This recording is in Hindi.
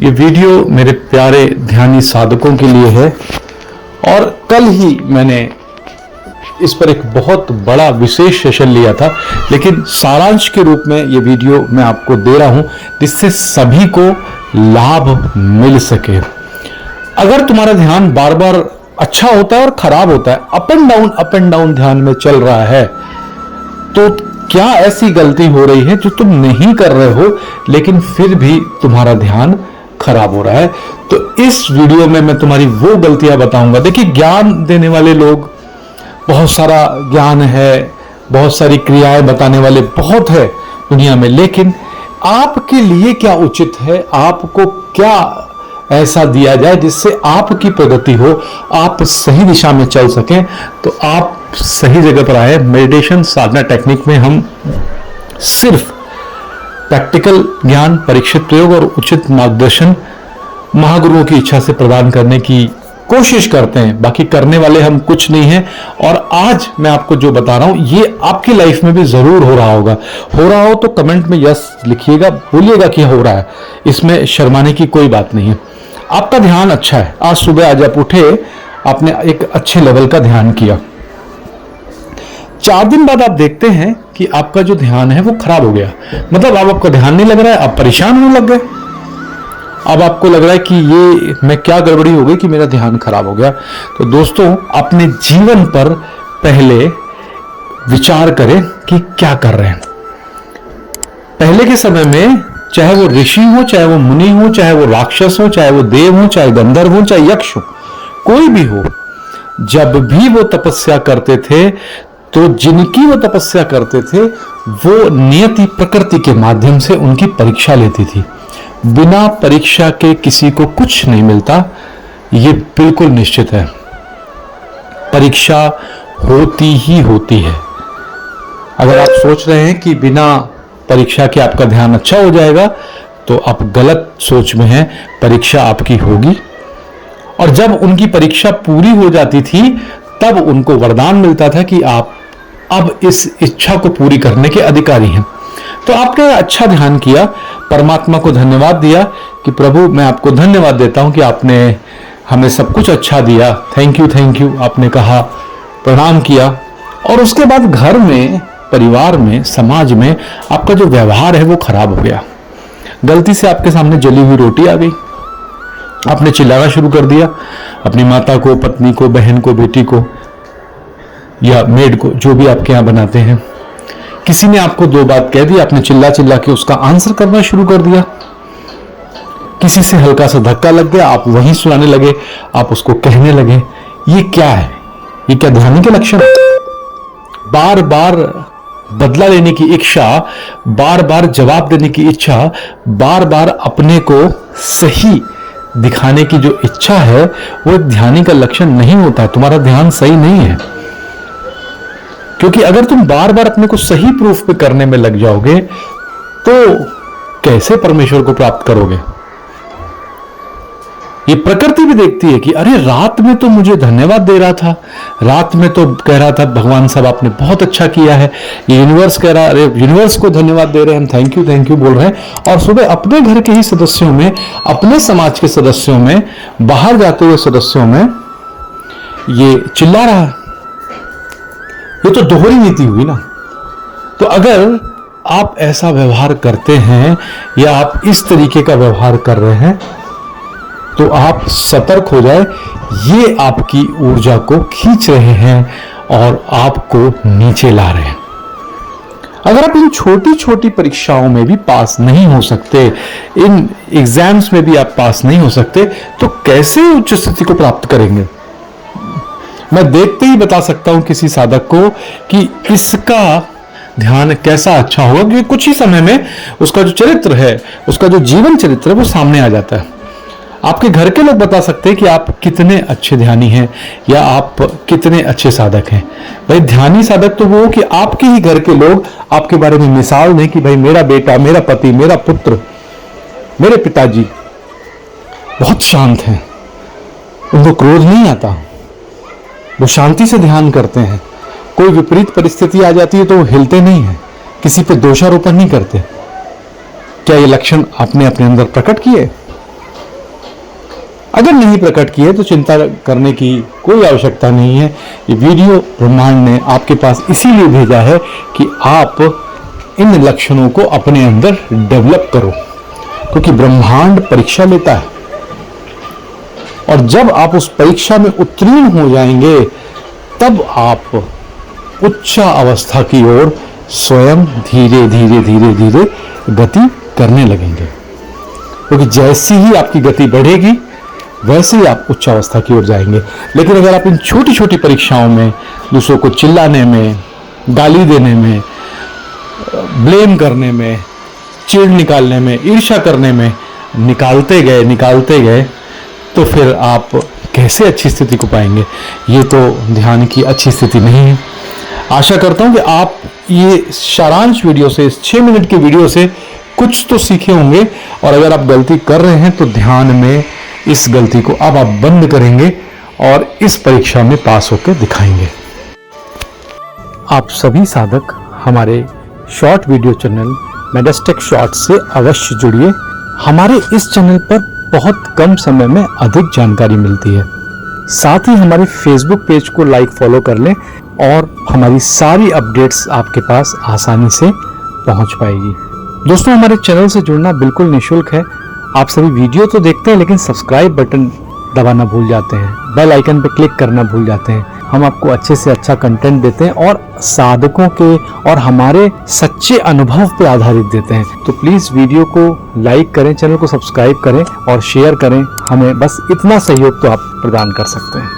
ये वीडियो मेरे प्यारे ध्यानी साधकों के लिए है और कल ही मैंने इस पर एक बहुत बड़ा विशेष सेशन लिया था, लेकिन सारांश के रूप में ये वीडियो मैं आपको दे रहा हूं जिससे सभी को लाभ मिल सके। अगर तुम्हारा ध्यान बार बार अच्छा होता है और खराब होता है, अप एंड डाउन ध्यान में चल रहा है, तो क्या ऐसी गलती हो रही है जो तुम नहीं कर रहे हो लेकिन फिर भी तुम्हारा ध्यान खराब हो रहा है? तो इस वीडियो में मैं तुम्हारी वो गलतियां बताऊंगा। देखिए, ज्ञान देने वाले लोग, बहुत सारा ज्ञान है, बहुत सारी क्रियाएं बताने वाले बहुत है दुनिया में, लेकिन आपके लिए क्या उचित है, आपको क्या ऐसा दिया जाए जिससे आपकी प्रगति हो, आप सही दिशा में चल सकें, तो आप सही जगह पर आए। मेडिटेशन साधना टेक्निक में हम सिर्फ प्रैक्टिकल ज्ञान, परीक्षित प्रयोग और उचित मार्गदर्शन महागुरुओं की इच्छा से प्रदान करने की कोशिश करते हैं। बाकी करने वाले हम कुछ नहीं हैं। और आज मैं आपको जो बता रहा हूं ये आपकी लाइफ में भी जरूर हो रहा होगा। हो रहा हो तो कमेंट में यस लिखिएगा, बोलिएगा कि हो रहा है, इसमें शर्माने की कोई बात नहीं है। आपका ध्यान अच्छा है, आज सुबह आज आप उठे, आपने एक अच्छे लेवल का ध्यान किया, 4 दिन बाद आप देखते हैं कि आपका जो ध्यान है वो खराब हो गया। मतलब अब आपका ध्यान नहीं लग रहा है, आप परेशान होने लग गए। अब आपको लग रहा है कि ये मैं क्या गड़बड़ी हो गई कि मेरा ध्यान खराब हो गया। तो दोस्तों, अपने जीवन पर पहले विचार करें कि क्या कर रहे हैं। पहले के समय में चाहे वो ऋषि हो, चाहे वो मुनि हो, चाहे वो राक्षस हो, चाहे वो देव हो, चाहे गंधर्व हो, चाहे यक्ष हो, कोई भी हो, जब भी वो तपस्या करते थे तो जिनकी वो तपस्या करते थे वो नियति प्रकृति के माध्यम से उनकी परीक्षा लेती थी। बिना परीक्षा के किसी को कुछ नहीं मिलता, ये बिल्कुल निश्चित है। परीक्षा होती ही होती है। अगर आप सोच रहे हैं कि बिना परीक्षा के आपका ध्यान अच्छा हो जाएगा तो आप गलत सोच में हैं। परीक्षा आपकी होगी, और जब उनकी परीक्षा पूरी हो जाती थी तब उनको वरदान मिलता था कि आप अब इस इच्छा को पूरी करने के अधिकारी हैं। तो आपने अच्छा ध्यान किया, परमात्मा को धन्यवाद दिया कि प्रभु मैं आपको धन्यवाद देता हूं कि आपने हमें सब कुछ अच्छा दिया, थैंक यू आपने कहा, प्रणाम किया। और उसके बाद घर में, परिवार में, समाज में आपका जो व्यवहार है वो खराब हो गया। गलती से आपके सामने जली हुई रोटी आ गई, आपने चिल्लाना शुरू कर दिया अपनी माता को, पत्नी को, बहन को, बेटी को या मेड को, जो भी आपके यहां बनाते हैं। किसी ने आपको 2 बात कह दी, आपने चिल्ला चिल्ला के उसका आंसर करना शुरू कर दिया। किसी से हल्का सा धक्का लग गया, आप वहीं सुनाने लगे, आप उसको कहने लगे। ये क्या है? ये क्या ध्यान के लक्षण? बार बार बदला लेने की इच्छा, बार बार जवाब देने की इच्छा, बार बार अपने को सही दिखाने की जो इच्छा है वो एक ध्यानी का लक्षण नहीं होता। तुम्हारा ध्यान सही नहीं है, क्योंकि अगर तुम बार बार अपने को सही प्रूफ पे करने में लग जाओगे तो कैसे परमेश्वर को प्राप्त करोगे? ये प्रकृति भी देखती है कि अरे रात में तो मुझे धन्यवाद दे रहा था, रात में तो कह रहा था भगवान साहब आपने बहुत अच्छा किया है, ये यूनिवर्स कह रहा है, अरे यूनिवर्स को धन्यवाद दे रहे हैं हम, थैंक यू बोल रहे हैं। और सुबह अपने घर के ही सदस्यों में, अपने समाज के सदस्यों में, बाहर जाते हुए सदस्यों में ये चिल्ला रहा है। ये तो दोहरी नीति हुई ना। तो अगर आप ऐसा व्यवहार करते हैं या आप इस तरीके का व्यवहार कर रहे हैं तो आप सतर्क हो जाए, ये आपकी ऊर्जा को खींच रहे हैं और आपको नीचे ला रहे हैं। अगर आप इन छोटी छोटी परीक्षाओं में भी पास नहीं हो सकते, इन एग्जाम्स में भी आप पास नहीं हो सकते, तो कैसे उच्च स्थिति को प्राप्त करेंगे? मैं देखते ही बता सकता हूं किसी साधक को कि इसका ध्यान कैसा अच्छा होगा, क्योंकि कुछ ही समय में उसका जो चरित्र है, उसका जो जीवन चरित्र है वो सामने आ जाता है। आपके घर के लोग बता सकते हैं कि आप कितने अच्छे ध्यानी हैं या आप कितने अच्छे साधक हैं। भाई, ध्यानी साधक तो वो कि आपके ही घर के लोग आपके बारे में मिसाल दें कि भाई मेरा बेटा, मेरा पति, मेरा पुत्र, मेरे पिताजी बहुत शांत हैं, उनको क्रोध नहीं आता, वो शांति से ध्यान करते हैं, कोई विपरीत परिस्थिति आ जाती है तो वो हिलते नहीं है, किसी पे दोषारोपण नहीं करते। क्या ये लक्षण आपने अपने अंदर प्रकट किए? अगर नहीं प्रकट किए तो चिंता करने की कोई आवश्यकता नहीं है। ये वीडियो ब्रह्मांड ने आपके पास इसीलिए भेजा है कि आप इन लक्षणों को अपने अंदर डेवलप करो, क्योंकि ब्रह्मांड परीक्षा लेता है और जब आप उस परीक्षा में उत्तीर्ण हो जाएंगे तब आप उच्च अवस्था की ओर स्वयं धीरे धीरे धीरे धीरे गति करने लगेंगे, क्योंकि जैसी ही आपकी गति बढ़ेगी वैसे ही आप उच्च अवस्था की ओर जाएंगे। लेकिन अगर आप इन छोटी छोटी परीक्षाओं में दूसरों को चिल्लाने में, गाली देने में, ब्लेम करने में, चिढ़ निकालने में, ईर्ष्या करने में निकालते गए तो फिर आप कैसे अच्छी स्थिति को पाएंगे? ये तो ध्यान की अच्छी स्थिति नहीं है। आशा करता हूं कि आप ये सारांश वीडियो से, इस 6 मिनट के वीडियो से कुछ तो सीखे होंगे, और अगर आप गलती कर रहे हैं तो ध्यान में इस गलती को अब आप बंद करेंगे और इस परीक्षा में पास होकर दिखाएंगे। आप सभी साधक हमारे शॉर्ट वीडियो चैनल मेडास्टेक शॉर्ट्स से अवश्य जुड़िए। हमारे इस चैनल पर बहुत कम समय में अधिक जानकारी मिलती है। साथ ही हमारे फेसबुक पेज को लाइक फॉलो कर लें और हमारी सारी अपडेट्स आपके पास आसानी से पहुंच पाएगी। दोस्तों, हमारे चैनल से जुड़ना बिल्कुल निःशुल्क है। आप सभी वीडियो तो देखते हैं लेकिन सब्सक्राइब बटन दबाना भूल जाते हैं, बेल आइकन पर क्लिक करना भूल जाते हैं। हम आपको अच्छे से अच्छा कंटेंट देते हैं और साधकों के और हमारे सच्चे अनुभव पे आधारित देते हैं। तो प्लीज वीडियो को लाइक करें, चैनल को सब्सक्राइब करें और शेयर करें। हमें बस इतना सहयोग तो आप प्रदान कर सकते हैं।